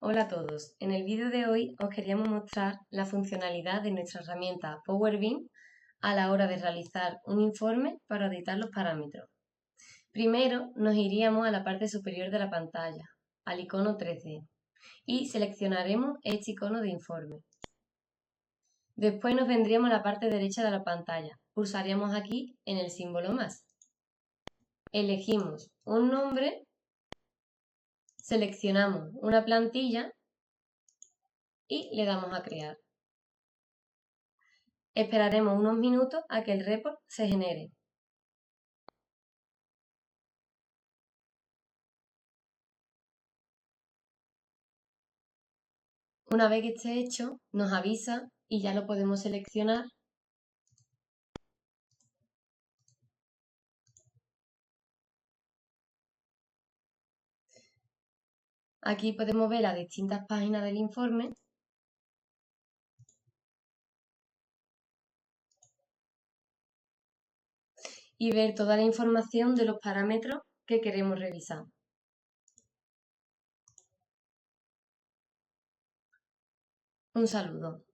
Hola a todos, en el vídeo de hoy os queríamos mostrar la funcionalidad de nuestra herramienta Power BIM a la hora de realizar un informe para editar los parámetros. Primero nos iríamos a la parte superior de la pantalla, al icono 3D, y seleccionaremos este icono de informe. Después nos vendríamos a la parte derecha de la pantalla, pulsaríamos aquí en el símbolo más. Elegimos un nombre, seleccionamos una plantilla y le damos a crear. Esperaremos unos minutos a que el report se genere. Una vez que esté hecho, nos avisa y ya lo podemos seleccionar. Aquí podemos ver las distintas páginas del informe y ver toda la información de los parámetros que queremos revisar. Un saludo.